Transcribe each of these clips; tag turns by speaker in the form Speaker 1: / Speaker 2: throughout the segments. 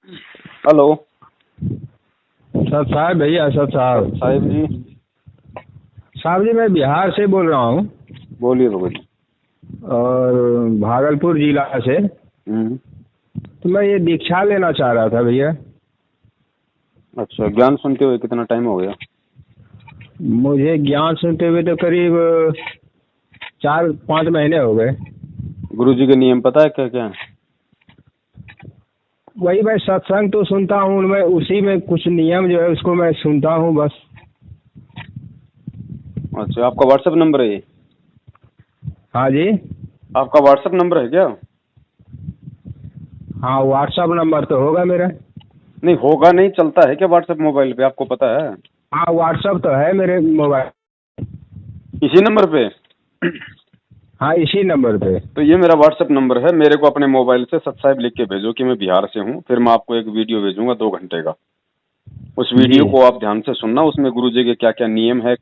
Speaker 1: Hello.
Speaker 2: Sir साहब भैया sir साहब
Speaker 1: साहिब जी।
Speaker 2: साहब जी मैं बिहार से बोल रहा हूँ
Speaker 1: बोलिए भगत जी।
Speaker 2: और भागलपुर जिला से। तो मैं ये दीक्षा लेना चाह रहा था भैया।
Speaker 1: अच्छा, ज्ञान सुनते हुए कितना टाइम हो गया?
Speaker 2: मुझे ज्ञान सुनते हुए तो करीब 4-5 महीने हो गए।
Speaker 1: गुरु जी के नियम पता है क्या क्या है?
Speaker 2: वही मैं सत्संग तो सुनता हूँ, उनमें उसी में कुछ नियम जो है उसको मैं सुनता हूँ बस।
Speaker 1: अच्छा, आपका व्हाट्सएप नंबर है ये?
Speaker 2: हाँ जी।
Speaker 1: आपका व्हाट्सएप नंबर है क्या?
Speaker 2: हाँ व्हाट्सअप नंबर तो होगा मेरा।
Speaker 1: नहीं होगा, नहीं चलता है क्या व्हाट्सएप मोबाइल पे, आपको पता है?
Speaker 2: हाँ व्हाट्सअप तो है मेरे मोबाइल।
Speaker 1: इसी नंबर पे?
Speaker 2: हाँ इसी नंबर पे।
Speaker 1: तो ये मेरा व्हाट्सएप नंबर है। मेरे को अपने मोबाइल से सत्साहिब लिख के भेजो कि मैं बिहार से हूँ, फिर मैं आपको एक वीडियो भेजूंगा 2 घंटे का। उस
Speaker 2: जी
Speaker 1: वीडियो को आप ध्यान से सुनना। उसमें गुरु जी के क्या क्या नियम है,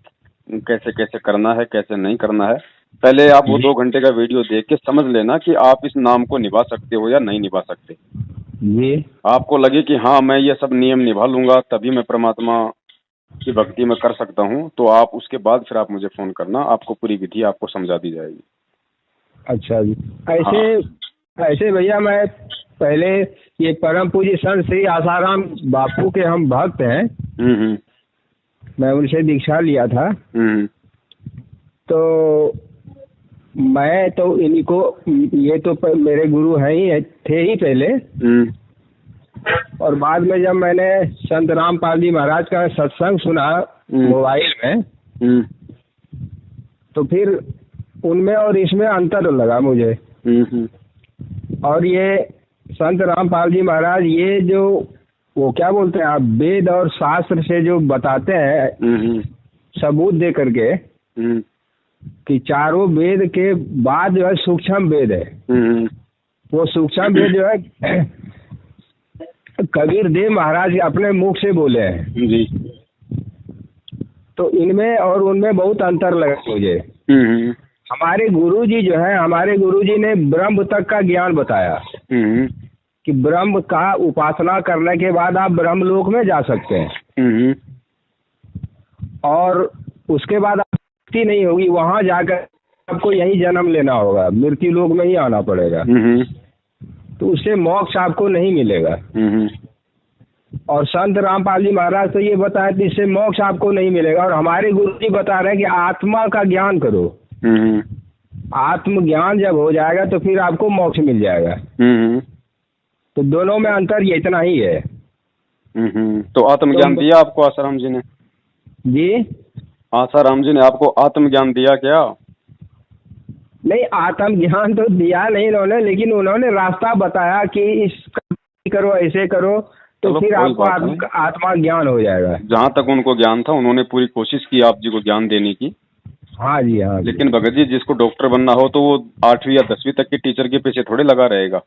Speaker 1: कैसे कैसे करना है, कैसे नहीं करना है। पहले आप वो
Speaker 2: जी
Speaker 1: 2 घंटे का वीडियो देख के समझ लेना कि आप इस नाम को निभा सकते हो या नहीं निभा सकते।
Speaker 2: जी।
Speaker 1: आपको लगे कि हाँ मैं ये सब नियम निभा लूंगा तभी मैं परमात्मा की भक्ति में कर सकता हूँ, तो आप उसके बाद फिर आप मुझे फोन करना, आपको पूरी विधि आपको समझा दी जाएगी।
Speaker 2: अच्छा जी। ऐसे
Speaker 1: हाँ।
Speaker 2: ऐसे भैया मैं पहले ये परम पूज्य संत श्री आसाराम बापू के हम भक्त हैं।
Speaker 1: हम्म।
Speaker 2: मैं उनसे दीक्षा लिया था।
Speaker 1: हम्म।
Speaker 2: तो मैं तो इनको ये तो मेरे गुरु हैं ही थे ही पहले।
Speaker 1: हम्म।
Speaker 2: और बाद में जब मैंने संत रामपाल जी महाराज का सत्संग सुना मोबाइल में,
Speaker 1: हम्म।
Speaker 2: तो फिर उनमें और इसमें अंतर लगा मुझे।
Speaker 1: हम्म।
Speaker 2: और ये संत रामपाल जी महाराज ये जो वो क्या बोलते हैं आप, वेद और शास्त्र से जो बताते हैं सबूत दे करके कि चारों वेद के बाद जो है सूक्ष्म वेद है। वो सूक्ष्म वेद जो है कबीर देव महाराज अपने मुख से बोले हैं।
Speaker 1: जी।
Speaker 2: तो इनमें और उनमें बहुत अंतर लगा मुझे। हमारे गुरुजी जो है, हमारे गुरुजी ने ब्रह्म तक का ज्ञान बताया कि ब्रह्म का उपासना करने के बाद आप ब्रह्म लोक में जा सकते हैं। और उसके बाद मुक्ति नहीं होगी, वहां जाकर आपको यही जन्म लेना होगा, मृत्यु लोक में ही आना पड़ेगा। तो उससे मोक्ष आपको नहीं मिलेगा। और संत रामपाल जी महाराज तो ये बताया कि इससे मोक्ष आपको नहीं मिलेगा। और हमारे गुरु जी बता रहे हैं कि आत्मा का ज्ञान करो। आत्मज्ञान जब हो जाएगा तो फिर आपको मोक्ष मिल जाएगा। तो दोनों में अंतर ये इतना ही है।
Speaker 1: तो आत्मज्ञान
Speaker 2: तो
Speaker 1: दिया आपको आसाराम जी ने?
Speaker 2: जी
Speaker 1: आसाराम जी ने आपको आत्मज्ञान दिया क्या?
Speaker 2: नहीं, आत्मज्ञान तो दिया नहीं उन्होंने, लेकिन उन्होंने रास्ता बताया कि इस करो, ऐसे करो, तो
Speaker 1: चलो
Speaker 2: फिर
Speaker 1: कोई
Speaker 2: आपको
Speaker 1: बात नहीं।
Speaker 2: आत्मा ज्ञान हो जाएगा।
Speaker 1: जहाँ तक उनको ज्ञान था उन्होंने पूरी कोशिश की आप जी को ज्ञान देने की।
Speaker 2: हाँ जी हाँ जी।
Speaker 1: लेकिन भगत जी, जिसको डॉक्टर बनना हो तो वो 8वीं या 10वीं तक के टीचर के पीछे थोड़े लगा रहेगा।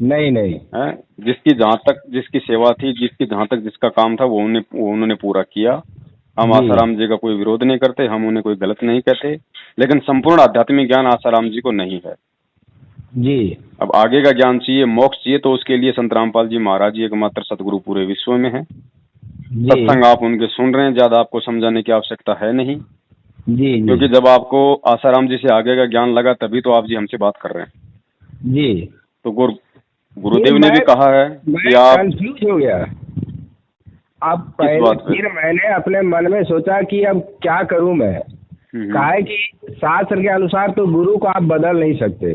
Speaker 2: नहीं नहीं।
Speaker 1: है जिसकी जहाँ तक जिसकी सेवा थी, जिसकी जहाँ तक जिसका काम था वो उन्होंने पूरा किया। हम
Speaker 2: जी
Speaker 1: आसाराम जी का कोई विरोध नहीं करते, हम उन्हें कोई गलत नहीं कहते, लेकिन संपूर्ण आध्यात्मिक ज्ञान आसाराम जी को नहीं है।
Speaker 2: जी
Speaker 1: अब आगे का ज्ञान चाहिए, मोक्ष चाहिए, तो उसके लिए संत रामपाल जी महाराज जी एकमात्र सदगुरु पूरे विश्व में है।
Speaker 2: जी
Speaker 1: सत्संग आप उनके सुन रहे हैं, ज्यादा आपको समझाने की आवश्यकता है नहीं।
Speaker 2: जी
Speaker 1: क्योंकि
Speaker 2: जी
Speaker 1: जब आपको आसाराम जी से आगे का ज्ञान लगा तभी तो आप जी हमसे बात कर रहे हैं।
Speaker 2: जी।
Speaker 1: तो
Speaker 2: फिर
Speaker 1: गुरुदेव ने भी कहा है कि
Speaker 2: मैं
Speaker 1: आप
Speaker 2: कंफ्यूज हो गया। अब
Speaker 1: किस
Speaker 2: पहले
Speaker 1: बात पे?
Speaker 2: फिर मैंने अपने मन में सोचा कि अब क्या करूं मैं। कहा है कि शास्त्र के अनुसार तो गुरु को आप बदल नहीं सकते,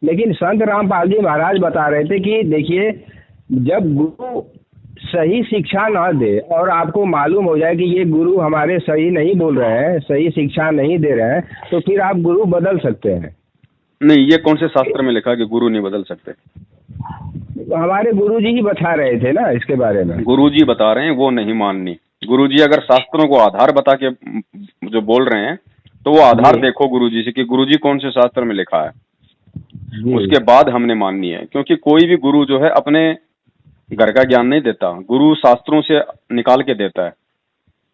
Speaker 2: लेकिन संत रामपाल जी महाराज बता रहे थे कि देखिए, जब गुरु सही शिक्षा ना दे और आपको मालूम हो जाए कि ये गुरु हमारे सही नहीं बोल रहे हैं, सही शिक्षा नहीं दे रहे हैं, तो फिर आप गुरु बदल सकते हैं।
Speaker 1: नहीं, ये कौन से शास्त्र में लिखा कि गुरु नहीं बदल सकते?
Speaker 2: हमारे गुरु जी ही बता रहे थे ना इसके बारे में।
Speaker 1: गुरुजी बता रहे हैं, वो नहीं माननी। गुरुजी अगर शास्त्रों को आधार बता के जो बोल रहे हैं तो वो आधार
Speaker 2: जी
Speaker 1: देखो गुरुजी से कि गुरुजी कौन से शास्त्र में लिखा है,
Speaker 2: जी
Speaker 1: उसके बाद हमने माननी है। क्योंकि कोई भी गुरु जो है अपने घर का ज्ञान नहीं देता, गुरु शास्त्रों से निकाल के देता है।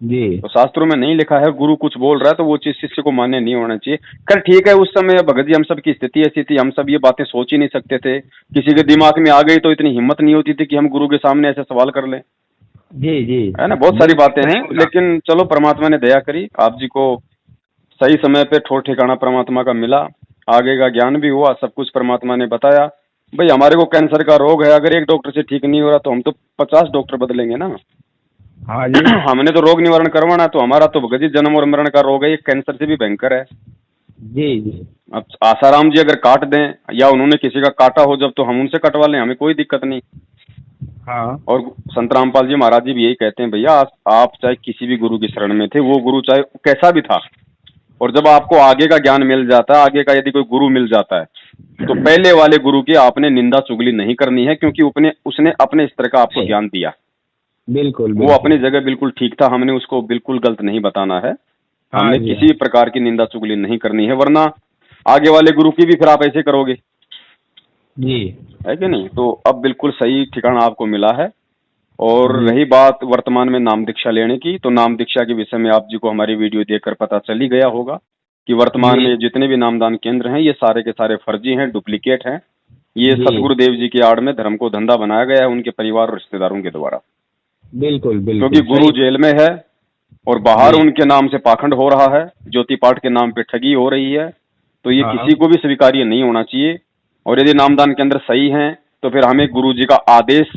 Speaker 2: जी
Speaker 1: तो शास्त्रों में नहीं लिखा है, गुरु कुछ बोल रहा है तो वो चीज शिष्य को मान्य नहीं होना चाहिए। खैर ठीक है, उस समय भगत जी हम सब की स्थिति ऐसी थी, हम सब ये बातें सोच ही नहीं सकते थे, किसी के दिमाग में आ गई तो इतनी हिम्मत नहीं होती थी कि हम गुरु के सामने ऐसे सवाल कर लें,
Speaker 2: जी जी।
Speaker 1: है ना। बहुत सारी बातें हैं, लेकिन चलो परमात्मा ने दया करी, आप जी को सही समय पे ठोर ठिकाना परमात्मा का मिला, आगे का ज्ञान भी हुआ, सब कुछ परमात्मा ने बताया। भाई हमारे को कैंसर का रोग है, अगर एक डॉक्टर से ठीक नहीं हो रहा तो हम तो 50 डॉक्टर बदलेंगे ना।
Speaker 2: हाँ जी।
Speaker 1: हमने तो रोग निवारण करवाना, तो हमारा तो भगत जी जन्म और मरण का रोग है, ये कैंसर से भी भयंकर है।
Speaker 2: जी जी।
Speaker 1: अब आसाराम जी अगर काट दें या उन्होंने किसी का काटा हो जब, तो हम उनसे कटवा लें, हमें कोई दिक्कत नहीं।
Speaker 2: हाँ
Speaker 1: और संत रामपाल जी महाराज जी भी यही कहते हैं, भैया आप चाहे किसी भी गुरु की शरण में थे, वो गुरु चाहे कैसा भी था, और जब आपको आगे का ज्ञान मिल जाता है, आगे का यदि कोई गुरु मिल जाता है, तो पहले वाले गुरु की आपने निंदा चुगली नहीं करनी है, क्योंकि उसने अपने स्तर का आपको ज्ञान दिया।
Speaker 2: बिल्कुल,
Speaker 1: वो अपनी जगह बिल्कुल ठीक था, हमने उसको बिल्कुल गलत नहीं बताना है, हमने किसी प्रकार की निंदा चुगली नहीं करनी है, वरना आगे वाले गुरु की भी फिर आप ऐसे करोगे
Speaker 2: जी,
Speaker 1: है कि नहीं। तो अब बिल्कुल सही ठिकाना आपको मिला है। और रही बात वर्तमान में नाम दीक्षा लेने की, तो नाम दीक्षा के विषय में आप जी को हमारी वीडियो देखकर पता चल ही गया होगा कि वर्तमान में जितने भी नामदान केंद्र हैं, ये सारे के सारे फर्जी हैं, डुप्लीकेट हैं। ये सतगुरुदेव जी की आड़ में धर्म को धंधा बनाया गया है उनके परिवार और रिश्तेदारों के द्वारा।
Speaker 2: बिल्कुल बिल्कुल,
Speaker 1: क्योंकि गुरु जेल में है और बाहर उनके नाम से पाखंड हो रहा है, ज्योति पाठ के नाम पे ठगी हो रही है, तो ये किसी को भी स्वीकार्य नहीं होना चाहिए। और यदि नामदान केंद्र सही हैं तो फिर हमें गुरु जी का आदेश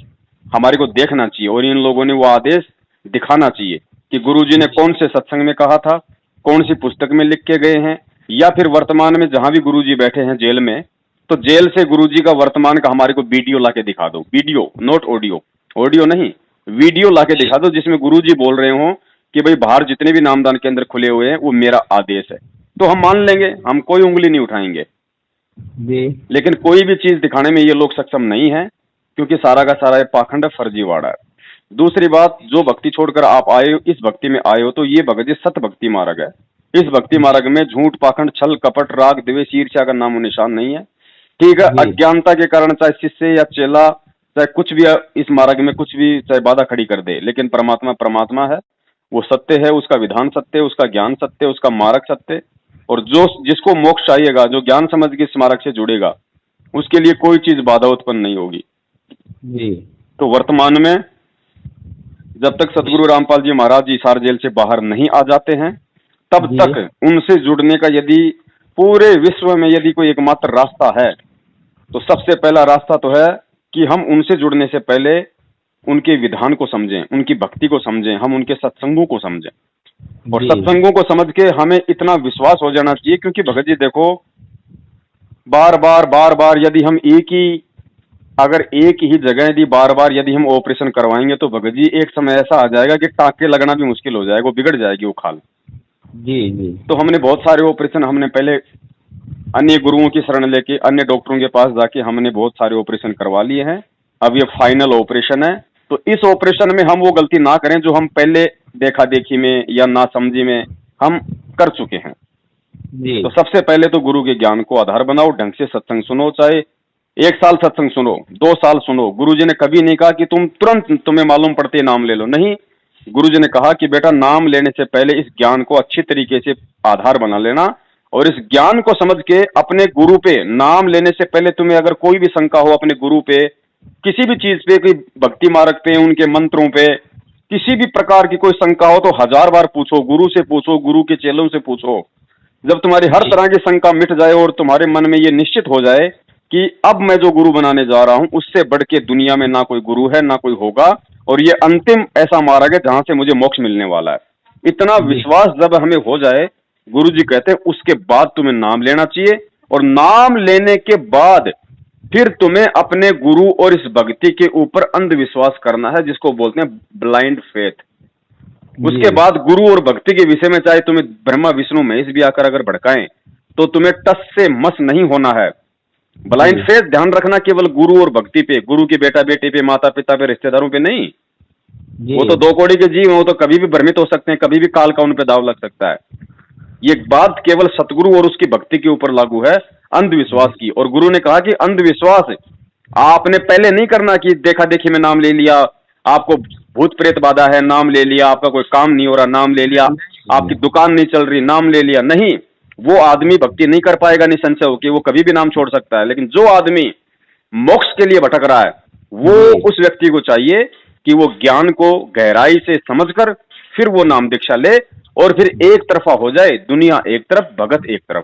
Speaker 1: हमारे को देखना चाहिए, और इन लोगों ने वो आदेश दिखाना चाहिए कि गुरु जी ने कौन से सत्संग में कहा था, कौन सी पुस्तक में लिख के गए हैं, या फिर वर्तमान में जहां भी गुरु जी बैठे हैं जेल में, तो जेल से गुरु जी का वर्तमान का हमारे को वीडियो ला के दिखा दो, वीडियो नोट ऑडियो, ऑडियो नहीं वीडियो ला के दिखा दो, जिसमें गुरु जी बोल रहे हो कि भाई बाहर जितने भी नामदान केंद्र खुले हुए हैं वो मेरा आदेश है, तो हम मान लेंगे, हम कोई उंगली नहीं उठाएंगे
Speaker 2: जी।
Speaker 1: लेकिन कोई भी चीज दिखाने में ये लोग सक्षम नहीं है, क्योंकि सारा का सारा ये पाखंड फर्जीवाड़ा है। दूसरी बात, जो भक्ति छोड़कर आप आए हो, इस भक्ति में आए हो, तो ये भगत जी सत भक्ति मार्ग है। इस भक्ति मार्ग में झूठ, पाखंड, छल, कपट, राग, द्वेष, ईर्ष्या का नामो निशान नहीं है। ठीक है, अज्ञानता के कारण चाहे शिष्य या चेला चाहे कुछ भी इस मार्ग में कुछ भी चाहे बाधा खड़ी कर दे, लेकिन परमात्मा परमात्मा है, वो सत्य है, उसका विधान सत्य है, उसका ज्ञान सत्य है, उसका मार्ग सत्य है। और जो जिसको मोक्ष चाहिएगा, जो ज्ञान समझ के इस मार्ग से जुड़ेगा, उसके लिए कोई चीज बाधा उत्पन्न नहीं होगी
Speaker 2: जी।
Speaker 1: तो वर्तमान में जब तक सतगुरु रामपाल जी महाराज जी हिसार जेल से बाहर नहीं आ जाते हैं, तब तक उनसे जुड़ने का यदि पूरे विश्व में यदि कोई एकमात्र रास्ता है, तो सबसे पहला रास्ता तो है कि हम उनसे जुड़ने से पहले उनके विधान को समझें, उनकी भक्ति को समझें, हम उनके सत्संगों को समझें। और सत्संगों को समझ के हमें इतना विश्वास हो जाना चाहिए, क्योंकि भगत जी देखो, बार बार यदि हम अगर एक ही जगह यदि बार बार यदि हम ऑपरेशन करवाएंगे, तो भगत जी एक समय ऐसा आ जाएगा कि टाँके लगना भी मुश्किल हो जाएगा, वो बिगड़ जाएगी वो खाल।
Speaker 2: जी जी।
Speaker 1: तो हमने बहुत सारे ऑपरेशन हमने पहले अन्य गुरुओं की शरण लेके, अन्य डॉक्टरों के पास जाके हमने बहुत सारे ऑपरेशन करवा लिए हैं। अब ये फाइनल ऑपरेशन है, तो इस ऑपरेशन में हम वो गलती ना करें जो हम पहले देखा देखी में या ना समझी में हम कर चुके हैं। तो सबसे पहले तो गुरु के ज्ञान को आधार बनाओ, ढंग से सत्संग सुनो, चाहे 1 साल सत्संग सुनो, 2 साल सुनो। गुरुजी ने कभी नहीं कहा कि तुम तुरंत तुम्हें मालूम पड़ते नाम ले लो, नहीं। गुरुजी ने कहा कि बेटा नाम लेने से पहले इस ज्ञान को अच्छी तरीके से आधार बना लेना, और इस ज्ञान को समझ के अपने गुरु पे नाम लेने से पहले तुम्हें अगर कोई भी शंका हो अपने गुरु पे, किसी भी चीज पे, कोई भक्ति मार्ग पे, उनके मंत्रों पे, किसी भी प्रकार की कोई शंका हो, तो 1000 बार पूछो, गुरु से पूछो, गुरु के चेलों से पूछो। जब तुम्हारी हर तरह की शंका मिट जाए और तुम्हारे मन में ये निश्चित हो जाए कि अब मैं जो गुरु बनाने जा रहा हूं, उससे बढ़ के दुनिया में ना कोई गुरु है, ना कोई होगा, और ये अंतिम ऐसा मार्ग है जहां से मुझे मोक्ष मिलने वाला है, इतना विश्वास जब हमें हो जाए, गुरु जी कहते हैं उसके बाद तुम्हें नाम लेना चाहिए। और नाम लेने के बाद फिर तुम्हें अपने गुरु और इस भक्ति के ऊपर अंधविश्वास करना है, जिसको बोलते हैं ब्लाइंड फेथ। उसके बाद गुरु और भक्ति के विषय में चाहे तुम्हें ब्रह्मा विष्णु महेश भी आकर अगर भड़काएं, तो तुम्हें टस से मस नहीं होना है। ब्लाइंड फेथ ध्यान रखना केवल गुरु और भक्ति पे, गुरु के बेटा बेटे पे, माता पिता पे, रिश्तेदारों पे नहीं। वो तो 2 कौड़ी के जीव, वो तो कभी भी भ्रमित हो सकते हैं, कभी भी काल का उन पे दाव लग सकता है। ये बात केवल सतगुरु और उसकी भक्ति के ऊपर लागू है, अंधविश्वास की। और गुरु ने कहा कि अंधविश्वास आपने पहले नहीं करना कि देखा देखी में नाम ले लिया, आपको भूत प्रेत बाधा है, नाम ले लिया, आपका कोई काम नहीं हो रहा, नाम ले लिया, आपकी दुकान नहीं चल रही, नाम ले लिया, नहीं, वो आदमी भक्ति नहीं कर पाएगा निसंशय होकर, वो कभी भी नाम छोड़ सकता है। लेकिन जो आदमी मोक्ष के लिए भटक रहा है, वो उस व्यक्ति को चाहिए कि वो ज्ञान को गहराई से समझकर फिर वो नाम दीक्षा ले और फिर एक तरफा हो जाए, दुनिया एक तरफ, भगत एक तरफ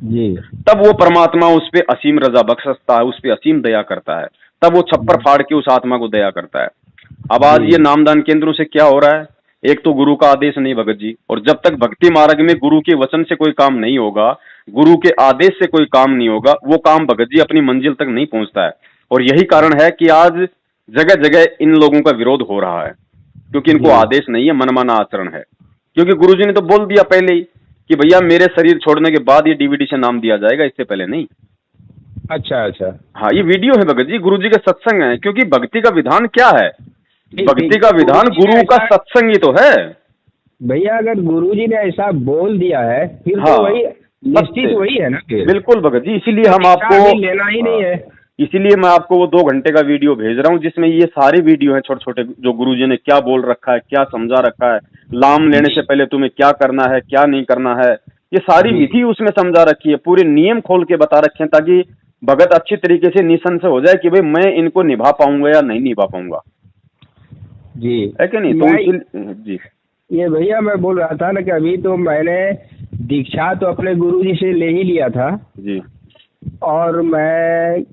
Speaker 2: जी।
Speaker 1: तब वो परमात्मा उस पे असीम रजा बख्शता है, उस पे असीम दया करता है, तब वो छप्पर फाड़ के उस आत्मा को दया करता है। अब आज ये नामदान केंद्रों से क्या हो रहा है, एक तो गुरु का आदेश नहीं भगत जी, और जब तक भक्ति मार्ग में गुरु के वचन से कोई काम नहीं होगा, गुरु के आदेश से कोई काम नहीं होगा, वो काम भगत जी अपनी मंजिल तक नहीं पहुंचता है। और यही कारण है कि आज जगह जगह इन लोगों का विरोध हो रहा है, क्योंकि इनको आदेश नहीं है, मनमाना आचरण है। क्योंकि गुरुजी ने तो बोल दिया पहले ही कि भैया मेरे शरीर छोड़ने के बाद ये डीवीडी से नाम दिया जाएगा, इससे पहले नहीं।
Speaker 2: अच्छा अच्छा।
Speaker 1: हाँ, ये वीडियो है भगत जी, गुरुजी के सत्संग है। क्योंकि भक्ति का विधान क्या है, भक्ति का विधान गुरु का सत्संग ही तो है
Speaker 2: भैया। अगर गुरुजी ने ऐसा बोल दिया है फिर
Speaker 1: हाँ,
Speaker 2: तो वही निश्चित वही है ना।
Speaker 1: बिल्कुल भगत जी, इसीलिए हम आपको
Speaker 2: लेना ही नहीं है।
Speaker 1: इसीलिए मैं आपको वो 2 घंटे का वीडियो भेज रहा हूँ, जिसमें ये सारे वीडियो हैं छोटे छोटे, जो गुरुजी ने क्या बोल रखा है, क्या समझा रखा है, लाम लेने से पहले तुम्हें क्या करना है, क्या नहीं करना है, ये सारी विधि उसमें समझा रखी है, पूरे नियम खोल के बता रखे हैं, ताकि भगत अच्छी तरीके से निसंशय हो जाए कि भाई मैं इनको निभा पाऊंगा या नहीं निभा पाऊंगा
Speaker 2: जी,
Speaker 1: है कि नहीं। तो जी
Speaker 2: ये भैया मैं बोल रहा था ना कि अभी तो मैंने दीक्षा तो अपने गुरुजी से ले ही लिया था
Speaker 1: जी,
Speaker 2: और मैं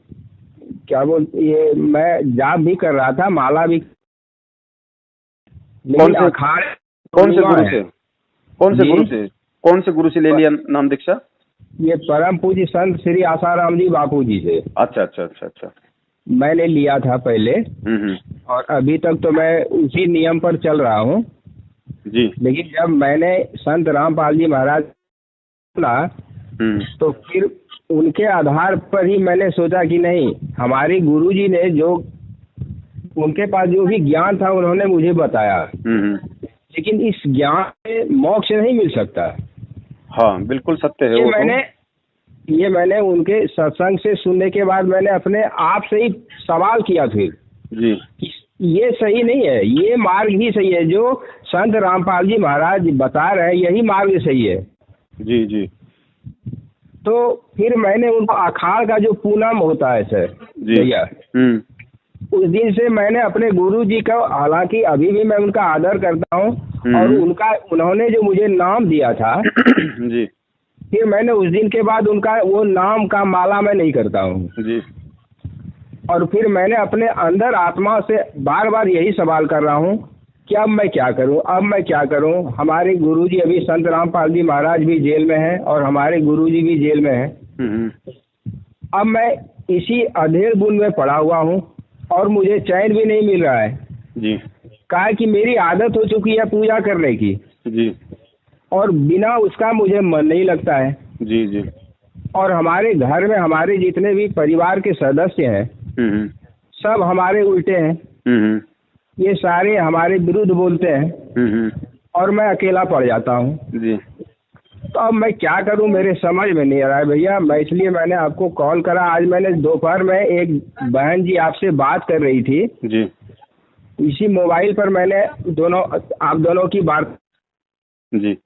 Speaker 2: क्या बोल ये मैं जाप भी कर रहा था, माला भी।
Speaker 1: कौन से गुरु से कौन से गुरु से ले लिया नाम दीक्षा?
Speaker 2: ये परम पूज्य संत श्री आसाराम जी बापू जी से।
Speaker 1: अच्छा अच्छा अच्छा अच्छा,
Speaker 2: मैंने लिया था पहले और अभी तक तो मैं उसी नियम पर चल रहा हूँ
Speaker 1: जी।
Speaker 2: लेकिन जब मैंने संत रामपाल जी महाराज सुना तो फिर उनके आधार पर ही मैंने सोचा कि नहीं, हमारे गुरुजी ने जो उनके पास जो भी ज्ञान था उन्होंने मुझे बताया, लेकिन इस ज्ञान से मोक्ष नहीं मिल सकता।
Speaker 1: हाँ बिल्कुल सत्य है।
Speaker 2: ये मैंने उनके सत्संग से सुनने के बाद मैंने अपने आप से ही सवाल किया फिर
Speaker 1: जी,
Speaker 2: ये सही नहीं है, ये मार्ग ही सही है, जो संत रामपाल जी महाराज बता रहे हैं यही मार्ग सही है।
Speaker 1: जी जी।
Speaker 2: तो फिर मैंने उनको अखाड़ का जो पूनम होता है सर भैया, उस दिन से मैंने अपने गुरु जी का, हालांकि अभी भी मैं उनका आदर करता हूँ और उन्होंने जो मुझे नाम दिया था
Speaker 1: जी,
Speaker 2: फिर मैंने उस दिन के बाद उनका वो नाम का माला मैं नहीं करता हूँ
Speaker 1: जी।
Speaker 2: और फिर मैंने अपने अंदर आत्मा से बार बार यही सवाल कर रहा हूँ कि अब मैं क्या करूं, अब मैं क्या करूं। हमारे गुरुजी अभी संत रामपाल जी महाराज भी जेल में हैं और हमारे गुरुजी भी जेल में हैं। अब मैं इसी अधेड़ बुन में पड़ा हुआ हूं और मुझे चैन भी नहीं मिल रहा है
Speaker 1: जी।
Speaker 2: कहा कि मेरी आदत हो चुकी है पूजा करने की
Speaker 1: जी,
Speaker 2: और बिना उसका मुझे मन नहीं लगता है।
Speaker 1: जी जी।
Speaker 2: और हमारे घर में हमारे जितने भी परिवार के सदस्य हैं सब हमारे उल्टे हैं, ये सारे हमारे विरुद्ध बोलते हैं और मैं अकेला पड़ जाता हूँ
Speaker 1: जी।
Speaker 2: तो अब मैं क्या करूँ मेरे समझ में नहीं आ रहा है भैया। मैं इसलिए मैंने आपको कॉल करा। आज मैंने दोपहर में एक बहन जी आपसे बात कर रही थी
Speaker 1: जी,
Speaker 2: इसी मोबाइल पर मैंने आप दोनों की बात
Speaker 1: जी।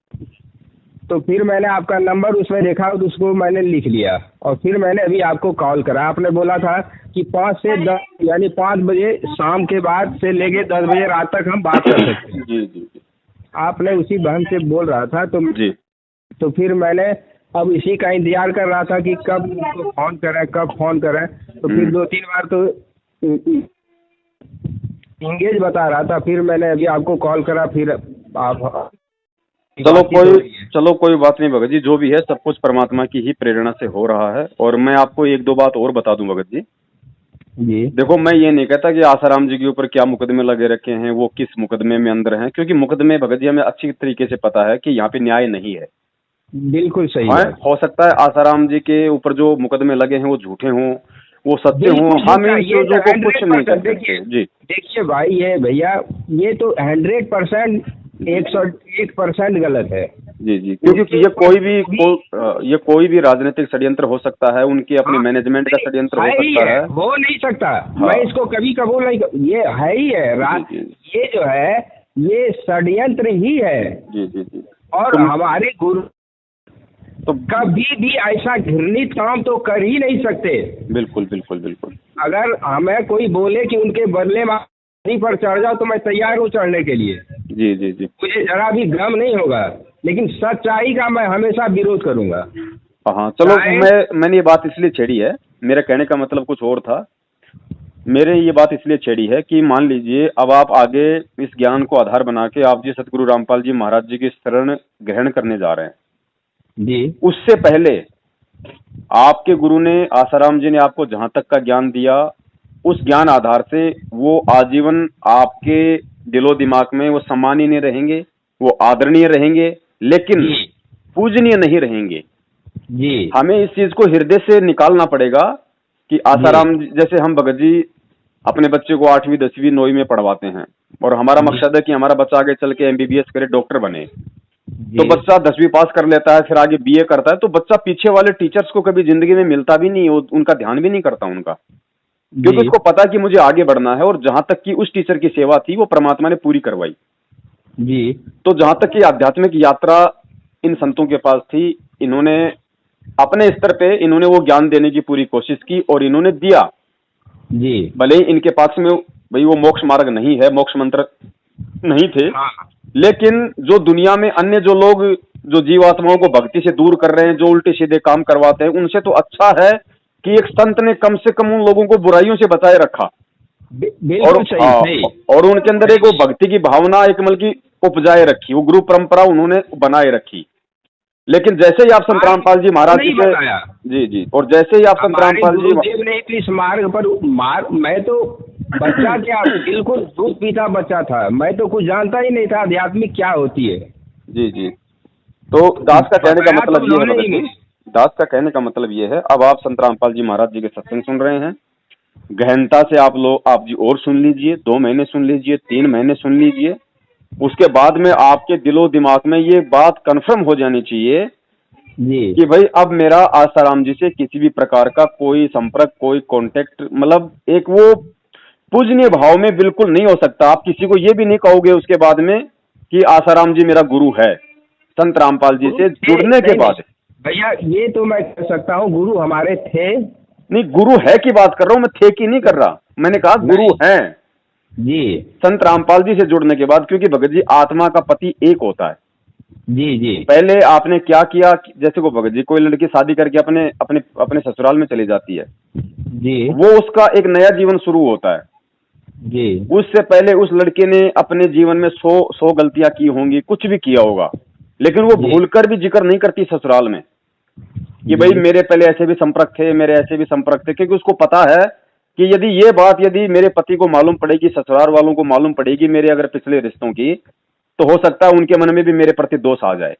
Speaker 2: तो फिर मैंने आपका नंबर उसमें देखा तो उसको मैंने लिख लिया और फिर मैंने अभी आपको कॉल करा। आपने बोला था कि 5 से 10 यानी 5 बजे शाम के बाद से लेके 10 बजे रात तक हम बात कर सकते हैं।
Speaker 1: जी जी जी।
Speaker 2: आपने उसी बहन से बोल रहा था
Speaker 1: जी।
Speaker 2: तो फिर मैंने अब इसी का इंतजार कर रहा था कि कब उसको फोन करें कब फोन करें। तो फिर 2-3 बार तो इंगेज बता रहा था, फिर मैंने अभी आपको कॉल करा। फिर आप
Speaker 1: चलो कोई बात नहीं भगत जी, जो भी है सब कुछ परमात्मा की ही प्रेरणा से हो रहा है। और मैं आपको 1-2 बात और बता दूं भगत जी।
Speaker 2: जी
Speaker 1: देखो, मैं ये नहीं कहता कि आसाराम जी के ऊपर क्या मुकदमे लगे रखे हैं, वो किस मुकदमे में अंदर हैं, क्योंकि मुकदमे भगत जी हमें अच्छी तरीके से पता है कि यहाँ पे न्याय नहीं है।
Speaker 2: बिल्कुल सही है।
Speaker 1: हो सकता है आसाराम जी के ऊपर जो मुकदमे लगे हैं वो झूठे हों, वो सत्य हों, हम इन चीजों को कुछ नहीं कर सकते। जी
Speaker 2: देखिए भाई, ये भैया ये तो 100% 101% गलत है।
Speaker 1: जी जी, क्योंकि ये कोई भी राजनीतिक षड्यंत्र हो सकता है, उनके अपने मैनेजमेंट का षड्यंत्र हो
Speaker 2: ही
Speaker 1: सकता है।
Speaker 2: हो नहीं सकता।
Speaker 1: हाँ।
Speaker 2: मैं इसको कभी कबूल नहीं ये है ही है
Speaker 1: जी, जी।
Speaker 2: ये जो है ये षड्यंत्र ही है।
Speaker 1: जी जी जी।
Speaker 2: और हमारे गुरु
Speaker 1: तो
Speaker 2: कभी भी ऐसा घृणित काम तो कर ही नहीं सकते।
Speaker 1: बिल्कुल बिल्कुल बिल्कुल।
Speaker 2: अगर हमें कोई बोले कि उनके बदले में पर चढ़ जाओ तो मैं तैयार हूँ चढ़ने के लिए।
Speaker 1: जी जी जी।
Speaker 2: मुझे जरा भी गम नहीं होगा, लेकिन सच्चाई का मैं हमेशा विरोध करूंगा।
Speaker 1: हाँ चलो, मैंने ये बात इसलिए छेड़ी है, मेरा कहने का मतलब कुछ और था। मेरे ये बात इसलिए छेड़ी है कि मान लीजिए अब आप आगे इस ज्ञान को आधार बना के आप जी सतगुरु रामपाल जी महाराज जी की शरण ग्रहण करने जा रहे हैं
Speaker 2: जी।
Speaker 1: उससे पहले आपके गुरु ने, आसाराम जी ने आपको जहां तक का ज्ञान दिया, उस ज्ञान आधार से वो आजीवन आपके दिलो दिमाग में वो सम्मानीय रहेंगे, वो आदरणीय रहेंगे, लेकिन पूजनीय नहीं रहेंगे।
Speaker 2: जी।
Speaker 1: हमें इस चीज को हृदय से निकालना पड़ेगा कि आसाराम जैसे हम भगत जी अपने बच्चे को 8वीं 10वीं 9वीं में पढ़वाते हैं और हमारा मकसद है कि हमारा बच्चा आगे चल के MBBS करे, डॉक्टर बने। तो बच्चा 10वीं पास कर लेता है, फिर आगे BA करता है, तो बच्चा पीछे वाले टीचर्स को कभी जिंदगी में मिलता भी नहीं, उनका ध्यान भी नहीं करता उनका, क्योंकि उसको पता है कि मुझे आगे बढ़ना है। और जहां तक कि उस टीचर की सेवा थी वो परमात्मा ने पूरी करवाई
Speaker 2: जी।
Speaker 1: तो जहां तक कि आध्यात्मिक यात्रा इन संतों के पास थी, इन्होंने अपने स्तर पे इन्होंने वो ज्ञान देने की पूरी कोशिश की और इन्होंने दिया।
Speaker 2: जी।
Speaker 1: भले ही इनके पास में भाई वो मोक्ष मार्ग नहीं है, मोक्ष मंत्र नहीं थे, लेकिन जो दुनिया में अन्य जो लोग जो जीवात्माओं को भक्ति से दूर कर रहे हैं, जो उल्टे सीधे काम करवाते हैं, उनसे तो अच्छा है कि एक संत ने कम से कम उन लोगों को बुराइयों से बचाए रखा। और उनके अंदर एक वो भक्ति की भावना एक मतलब की उपजाए रखी, वो गुरु परंपरा उन्होंने बनाए रखी। लेकिन जैसे ही आप संत रामपाल जी महाराज जी से जी जी, और जैसे ही आप संत रामपाल जी
Speaker 2: ने इस मार्ग पर मैं तो बच्चा क्या बिल्कुल दूध पीता बच्चा था, मैं तो कुछ जानता ही नहीं था आध्यात्मिक क्या होती है।
Speaker 1: जी जी। तो दास का कहने का मतलब ये है, दास का कहने का मतलब ये है, अब आप संत रामपाल जी महाराज जी के सत्संग सुन रहे हैं, गहनता से आप जी और सुन लीजिए, 2 महीने सुन लीजिए, 3 महीने सुन लीजिए। उसके बाद में आपके दिलो दिमाग में ये बात कंफर्म हो जानी चाहिए जी कि भाई अब मेरा आसाराम जी से किसी भी प्रकार का कोई संपर्क, कोई कांटेक्ट, मतलब एक वो पूजनीय भाव में बिल्कुल नहीं हो सकता। आप किसी को ये भी नहीं कहोगे उसके बाद में कि आसाराम जी मेरा गुरु है। संत रामपाल जी से जुड़ने के बाद
Speaker 2: भैया ये तो मैं कह सकता हूँ गुरु हमारे थे।
Speaker 1: नहीं, गुरु है की बात कर रहा हूँ मैं, थे की नहीं कर रहा, मैंने कहा गुरु हैं
Speaker 2: जी
Speaker 1: संत रामपाल जी से जुड़ने के बाद, क्योंकि भगत जी आत्मा का पति एक होता है।
Speaker 2: जी जी।
Speaker 1: पहले आपने क्या किया, जैसे को भगत जी कोई लड़की शादी करके अपने अपने अपने ससुराल में चली जाती है
Speaker 2: जी,
Speaker 1: वो उसका एक नया जीवन शुरू होता है
Speaker 2: जी।
Speaker 1: उससे पहले उस लड़के ने अपने जीवन में 100 गलतियां की होंगी, कुछ भी किया होगा, लेकिन वो भूलकर भी जिक्र नहीं करती ससुराल में कि भाई मेरे पहले ऐसे भी संपर्क थे, मेरे ऐसे भी संपर्क थे, क्योंकि उसको पता है कि यदि ये बात यदि मेरे पति को मालूम पड़ेगी, ससुराल वालों को मालूम पड़ेगी मेरे अगर पिछले रिश्तों की, तो हो सकता है उनके मन में भी मेरे प्रति दोष आ जाए।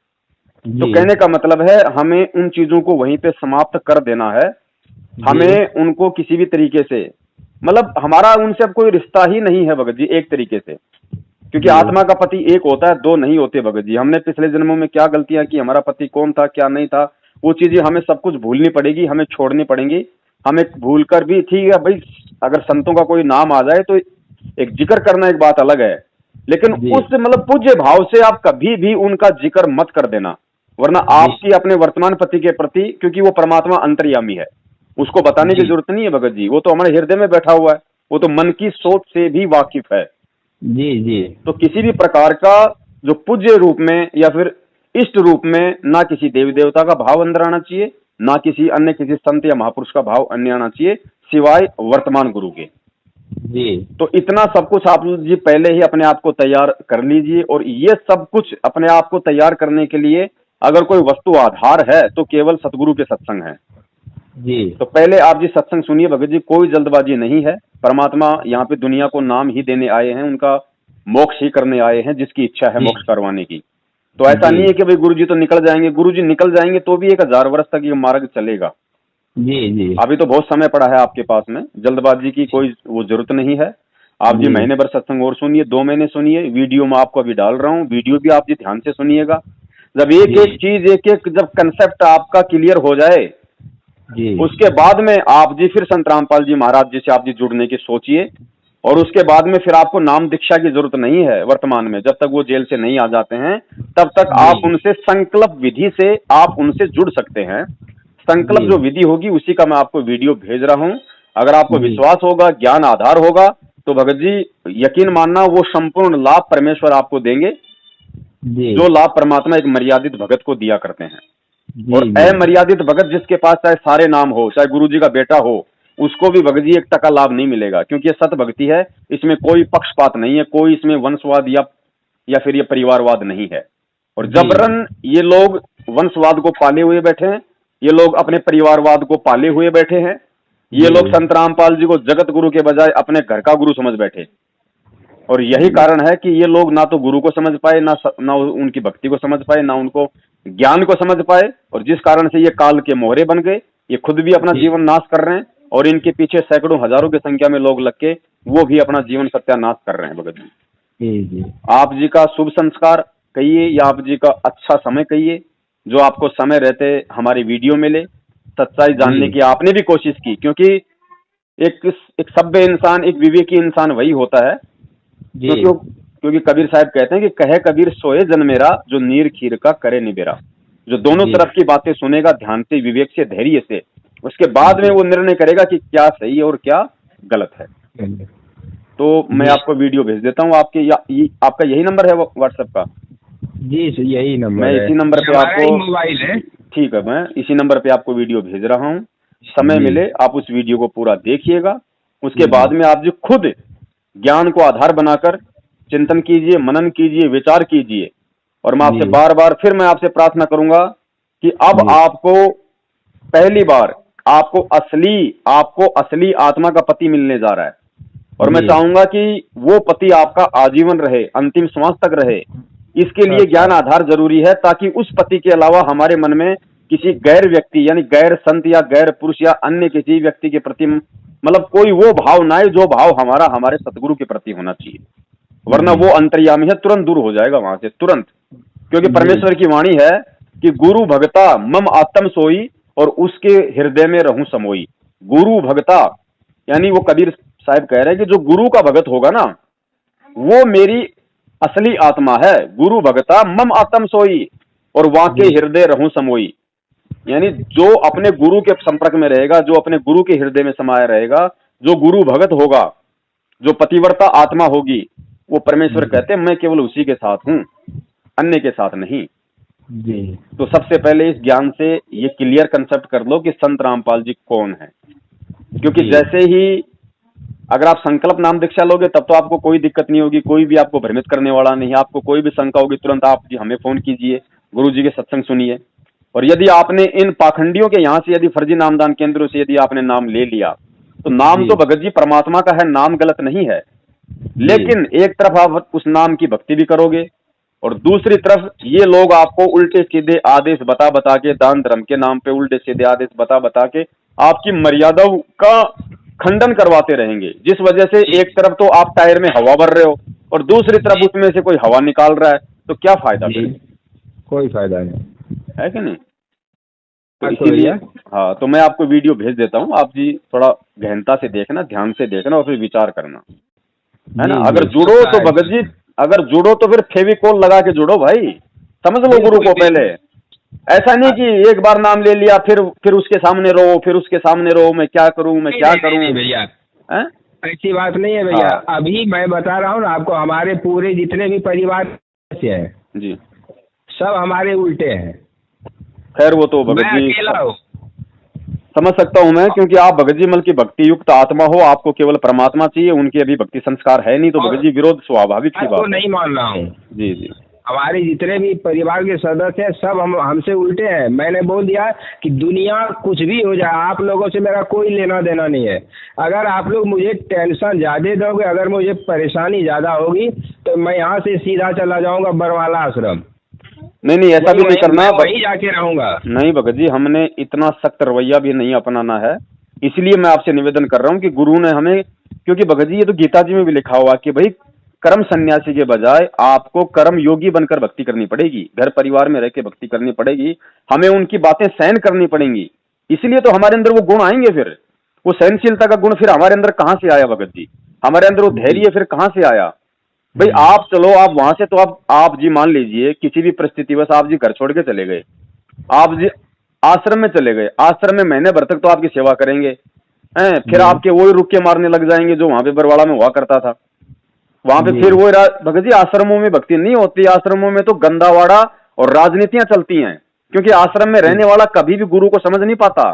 Speaker 1: तो कहने का मतलब है हमें उन चीजों को वहीं पे समाप्त कर देना है। हमें उनको किसी भी तरीके से, मतलब हमारा उनसे अब कोई रिश्ता ही नहीं है भगत जी एक तरीके से, क्योंकि आत्मा का पति एक होता है, 2 नहीं होते भगत जी। हमने पिछले जन्मों में क्या गलतियां की, हमारा पति कौन था क्या नहीं था, वो चीजें हमें सब कुछ भूलनी पड़ेगी, हमें छोड़नी पड़ेंगी। हमें भूल कर भी ठीक है भाई, अगर संतों का कोई नाम आ जाए तो एक जिक्र करना एक बात अलग है, लेकिन उस मतलब पूज्य भाव से आप कभी भी उनका जिक्र मत कर देना, वरना आपकी अपने वर्तमान पति के प्रति, क्योंकि वो परमात्मा अंतर्यामी है, उसको बताने की जरूरत नहीं है भगत जी, वो तो हमारे हृदय में बैठा हुआ है, वो तो मन की सोच से भी वाकिफ है।
Speaker 2: जी जी।
Speaker 1: तो किसी भी प्रकार का जो पूज्य रूप में या फिर इष्ट रूप में ना किसी देवी देवता का भाव अंदर आना चाहिए, ना किसी अन्य किसी संत या महापुरुष का भाव अन्य आना चाहिए, सिवाय वर्तमान गुरु के जी। तो इतना सब कुछ आप जी पहले ही अपने आप को तैयार कर लीजिए, और ये सब कुछ अपने आप को तैयार करने के लिए अगर कोई वस्तु आधार है तो केवल सतगुरु के सत्संग है जी। तो पहले आप जी सत्संग सुनिए भगत जी, कोई जल्दबाजी नहीं है। परमात्मा यहाँ पे दुनिया को नाम ही देने आए हैं, उनका मोक्ष ही करने आए हैं, जिसकी इच्छा है मोक्ष करवाने की। तो ऐसा नहीं है कि भाई गुरुजी तो निकल जाएंगे, गुरुजी निकल जाएंगे तो भी 1000 वर्ष तक ये मार्ग चलेगा जी जी। अभी तो बहुत समय पड़ा है आपके पास में, जल्दबाजी की कोई वो जरूरत नहीं है। आप जी महीने भर सत्संग और सुनिए, 2 महीने सुनिए, वीडियो में आपको अभी डाल रहा हूँ, वीडियो भी आप जी ध्यान से सुनिएगा। जब एक एक चीज एक एक जब कंसेप्ट आपका क्लियर हो जाए
Speaker 2: जी,
Speaker 1: उसके बाद में आप जी फिर संत रामपाल जी महाराज जी से आप जी जुड़ने की सोचिए। और उसके बाद में फिर आपको नाम दीक्षा की जरूरत नहीं है वर्तमान में, जब तक वो जेल से नहीं आ जाते हैं तब तक आप उनसे संकल्प विधि से आप उनसे जुड़ सकते हैं। संकल्प जो विधि होगी उसी का मैं आपको वीडियो भेज रहा हूं। अगर आपको विश्वास होगा, ज्ञान आधार होगा, तो भगत जी यकीन मानना वो संपूर्ण लाभ परमेश्वर आपको देंगे, जो लाभ परमात्मा एक मर्यादित भगत को दिया करते हैं। और अमर्यादित भगत जिसके पास चाहे सारे नाम हो, चाहे गुरु जी का बेटा हो, उसको भी भगत जी 1 टका लाभ नहीं मिलेगा, क्योंकि ये सत भक्ति है। इसमें कोई पक्षपात नहीं है, कोई इसमें वंशवाद या फिर ये परिवारवाद नहीं है। और जबरन ये लोग वंशवाद को पाले हुए बैठे हैं, ये लोग अपने परिवारवाद को पाले हुए बैठे हैं, ये लोग संत रामपाल जी को जगत गुरु के बजाय अपने घर का गुरु समझ बैठे। और यही कारण है कि ये लोग ना तो गुरु को समझ पाए, ना उनकी भक्ति को समझ पाए, ना उनको ज्ञान को समझ पाए, और जिस कारण से ये काल के मोहरे बन गए। ये खुद भी अपना जीवन नाश कर रहे हैं और इनके पीछे सैकड़ों हजारों की संख्या में लोग लग के वो भी अपना जीवन सत्यानाश कर रहे हैं। भगत जी, आप जी का शुभ संस्कार कहिए या आप जी का अच्छा समय कहिए, जो आपको समय रहते हमारी वीडियो मिले, सच्चाई जानने की आपने भी कोशिश की, क्योंकि एक सभ्य इंसान, एक विवेकी इंसान वही होता है। क्योंकि कबीर साहब कहते हैं कि कहे कबीर सोए जन मेरा, जो नीर खीर का करे निबेरा। जो दोनों तरफ की बातें सुनेगा ध्यान से, विवेक से, धैर्य से, उसके बाद में वो निर्णय करेगा कि क्या सही है और क्या गलत है। तो मैं आपको वीडियो भेज देता हूँ। आपका यही नंबर है व्हाट्सएप का?
Speaker 2: जी यही नंबर
Speaker 1: मैं
Speaker 2: है।
Speaker 1: इसी नंबर पे आपको
Speaker 2: मोबाइल है।
Speaker 1: ठीक है, मैं इसी नंबर पे आपको वीडियो भेज रहा हूँ। समय मिले आप उस वीडियो को पूरा देखिएगा। उसके बाद में आप जो खुद ज्ञान को आधार बनाकर चिंतन कीजिए, मनन कीजिए, विचार कीजिए। और मैं आपसे बार बार फिर मैं आपसे प्रार्थना करूंगा कि अब आपको पहली बार आपको असली आत्मा का पति मिलने जा रहा है। और मैं चाहूंगा कि वो पति आपका आजीवन रहे, अंतिम श्वास तक रहे। इसके लिए ज्ञान आधार जरूरी है, ताकि उस पति के अलावा हमारे मन में किसी गैर व्यक्ति यानी गैर संत या गैर पुरुष या अन्य किसी व्यक्ति के प्रति मतलब कोई वो भाव ना आए जो भाव हमारा हमारे सतगुरु के प्रति होना चाहिए। वरना वो अंतर्यामी है, तुरंत दूर हो जाएगा वहां से, तुरंत। क्योंकि परमेश्वर की वाणी है कि गुरु भगता मम आत्म सोई, और उसके हृदय में रहूं समोई। गुरु भगता यानी वो कबीर साहब कह रहे हैं कि जो गुरु का भगत होगा ना, वो मेरी असली आत्मा है। गुरु भगता मम आत्म सोई, और वाके हृदय रहूं समोई। यानी जो अपने गुरु के संपर्क में रहेगा, जो अपने गुरु के हृदय में समाया रहेगा, जो गुरु भगत होगा, जो पतिव्रता आत्मा होगी, वो परमेश्वर कहते हैं मैं केवल उसी के साथ हूं, अन्य के साथ नहीं। जी। तो सबसे पहले इस ज्ञान से ये क्लियर कंसेप्ट कर लो कि संत रामपाल जी कौन है। क्योंकि जैसे ही अगर आप संकल्प नाम दीक्षा लोगे तब तो आपको कोई दिक्कत नहीं होगी, कोई भी आपको भ्रमित करने वाला नहीं है। आपको कोई भी शंका होगी तुरंत आप जी हमें फोन कीजिए, गुरु जी के सत्संग सुनिए। और यदि आपने इन पाखंडियों के यहाँ से यदि फर्जी नामदान केंद्रों से यदि आपने नाम ले लिया, तो नाम तो भगत जी परमात्मा का है, नाम गलत नहीं है। लेकिन एक तरफ आप उस नाम की भक्ति भी करोगे और दूसरी तरफ ये लोग आपको उल्टे सीधे आदेश बता के, दान धर्म के नाम पे उल्टे सीधे आदेश बता के आपकी मर्यादाओं का खंडन करवाते रहेंगे। जिस वजह से एक तरफ तो आप टायर में हवा भर रहे हो और दूसरी तरफ उसमें से कोई हवा निकाल रहा है, तो क्या फायदा?
Speaker 2: कोई फायदा नहीं
Speaker 1: है कि नहीं? तो इसीलिए हाँ, तो मैं आपको वीडियो भेज देता हूँ। आप जी थोड़ा गहनता से देखना, ध्यान से देखना और फिर विचार करना, है ना। अगर जुड़ो तो भगत जी, अगर जुड़ो तो फिर फेविकोल लगा के जुड़ो भाई, समझ लो गुरु को पहले। ऐसा नहीं कि एक बार नाम ले लिया फिर उसके सामने रो, फिर उसके सामने रो, मैं क्या करूं
Speaker 2: भैया। ऐसी बात नहीं है भैया। अभी मैं बता रहा हूँ ना आपको, हमारे पूरे जितने भी परिवार हैं
Speaker 1: जी,
Speaker 2: सब हमारे उल्टे हैं।
Speaker 1: खैर वो तो भगत जी समझ सकता हूं मैं, क्योंकि आप भगत जी मल की भक्ति युक्त आत्मा हो, आपको केवल परमात्मा चाहिए, उनके अभी भक्ति संस्कार है नहीं, तो भगत जी विरोध स्वाभाविक सी बात।
Speaker 2: नहीं मान रहा हूँ।
Speaker 1: जी जी,
Speaker 2: हमारे जितने भी परिवार के सदस्य हैं सब हमसे उल्टे हैं। मैंने बोल दिया कि दुनिया कुछ भी हो जाए, आप लोगों से मेरा कोई लेना देना नहीं है। अगर आप लोग मुझे टेंशन ज्यादा दोगे, अगर मुझे परेशानी ज्यादा होगी, तो मैं यहाँ से सीधा चला जाऊंगा बरवाला आश्रम।
Speaker 1: नहीं ऐसा भी नहीं करना,
Speaker 2: वहीं जाके रहूंगा।
Speaker 1: नहीं भगत जी, हमने इतना सख्त रवैया भी नहीं अपनाना है। इसलिए मैं आपसे निवेदन कर रहा हूँ कि गुरु ने हमें, क्योंकि भगत जी ये तो गीता जी में भी लिखा हुआ कि भाई कर्म सन्यासी के बजाय आपको कर्म योगी बनकर भक्ति करनी पड़ेगी, घर परिवार में रह के भक्ति करनी पड़ेगी, हमें उनकी बातें सहन करनी पड़ेंगी। इसलिए तो हमारे अंदर वो गुण आएंगे। फिर वो सहनशीलता का गुण फिर हमारे अंदर कहाँ से आया भगत जी? हमारे अंदर वो धैर्य फिर कहाँ से आया? भाई आप चलो, आप वहां से तो आप जी मान लीजिए किसी भी परिस्थिति बस आप जी घर छोड़ के चले गए, आप जी आश्रम में चले गए, आश्रम में महीने भर तक तो आपकी सेवा करेंगे हैं, फिर आपके वही रुक्के मारने लग जाएंगे जो वहां पे बरवाड़ा में हुआ करता था। वहां पे फिर वो भगत जी आश्रमों में भक्ति नहीं होती, आश्रमों में तो गंदावाड़ा और राजनीतियां चलती हैं, क्योंकि आश्रम में रहने वाला कभी भी गुरु को समझ नहीं पाता।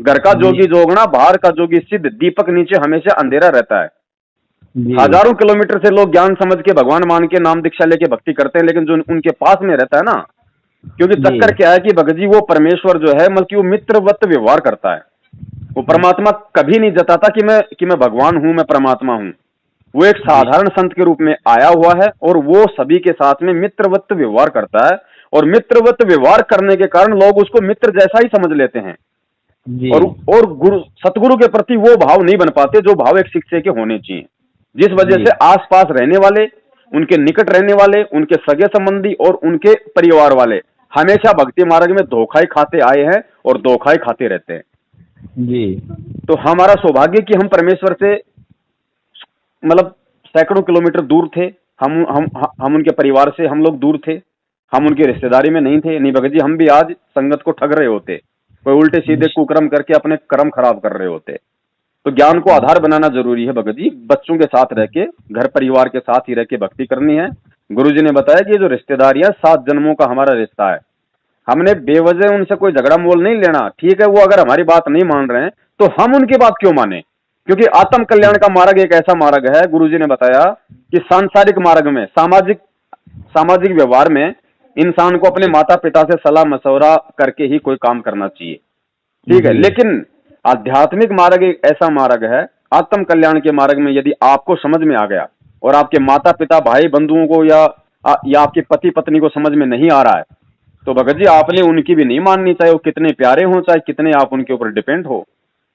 Speaker 1: घर का जोगी जोगना, बाहर का जोगी सिद्ध, दीपक नीचे हमेशा अंधेरा रहता है। हजारों किलोमीटर से लोग ज्ञान समझ के भगवान मान के नाम दीक्षा लेके भक्ति करते हैं, लेकिन जो उनके पास में रहता है ना, क्योंकि चक्कर क्या है कि भगत जी वो परमेश्वर जो है मतलब कि वो मित्रवत व्यवहार करता है। वो परमात्मा कभी नहीं जताता कि मैं भगवान हूं, मैं परमात्मा हूं। वो एक साधारण संत के रूप में आया हुआ है और वो सभी के साथ में मित्रवत व्यवहार करता है, और मित्रवत व्यवहार करने के कारण लोग उसको मित्र जैसा ही समझ लेते हैं। और गुरु सतगुरु के प्रति वो भाव नहीं बन पाते जो भाव एक शिष्य के होने चाहिए, जिस वजह से आसपास रहने वाले, उनके निकट रहने वाले, उनके सगे संबंधी और उनके परिवार वाले हमेशा भक्ति मार्ग में धोखा ही खाते आए हैं और धोखा ही खाते रहते हैं
Speaker 2: जी।
Speaker 1: तो हमारा सौभाग्य कि हम परमेश्वर से मतलब सैकड़ों किलोमीटर दूर थे। हम उनके परिवार से हम लोग दूर थे, हम उनकी रिश्तेदारी में नहीं थे। नहीं भगत जी, हम भी आज संगत को ठग रहे होते, कोई उल्टे सीधे कुकर्म करके अपने कर्म खराब कर रहे होते। तो ज्ञान को आधार बनाना जरूरी है भगत जी। बच्चों के साथ रह के, घर परिवार के साथ ही रह के भक्ति करनी है। गुरुजी ने बताया कि जो रिश्तेदारियां 7 जन्मों का हमारा रिश्ता है, हमने बेवजह उनसे कोई झगड़ा मोल नहीं लेना। ठीक है, वो अगर हमारी बात नहीं मान रहे हैं तो हम उनकी बात क्यों माने? क्योंकि आत्म कल्याण का मार्ग एक ऐसा मार्ग है, गुरुजी ने बताया कि सांसारिक मार्ग में, सामाजिक व्यवहार में इंसान को अपने माता पिता से सलाह मशवरा करके ही कोई काम करना चाहिए। ठीक है, लेकिन आध्यात्मिक मार्ग एक ऐसा मार्ग है, आत्म कल्याण के मार्ग में यदि आपको समझ में आ गया और आपके माता पिता भाई बंधुओं को या आपके पति पत्नी को समझ में नहीं आ रहा है, तो भगत जी आपने उनकी भी नहीं माननी, चाहे वो कितने प्यारे हों, चाहे कितने आप उनके ऊपर डिपेंड हो।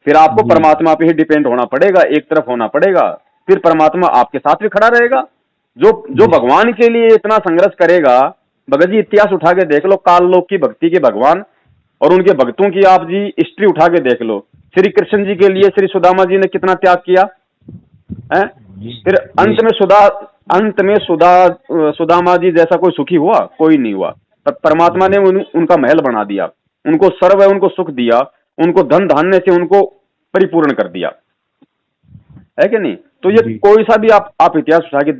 Speaker 1: फिर आपको परमात्मा पे ही डिपेंड होना पड़ेगा, एक तरफ होना पड़ेगा। फिर परमात्मा आपके साथ भी खड़ा रहेगा। जो भगवान के लिए इतना संघर्ष करेगा, भगत जी इतिहास उठा के देख लो, काल लोक की भक्ति के भगवान और उनके भक्तों की आप जी हिस्ट्री उठा के देख लो। श्री कृष्ण जी के लिए श्री सुदामा जी ने कितना त्याग किया है। फिर अंत में सुदामा जी जैसा कोई सुखी हुआ? कोई नहीं हुआ। परमात्मा ने उनका महल बना दिया, उनको सर्व है, उनको सुख दिया, उनको धन धान्य से उनको परिपूर्ण कर दिया, है कि नहीं? तो ये कोई सा भी आप इतिहास उठा के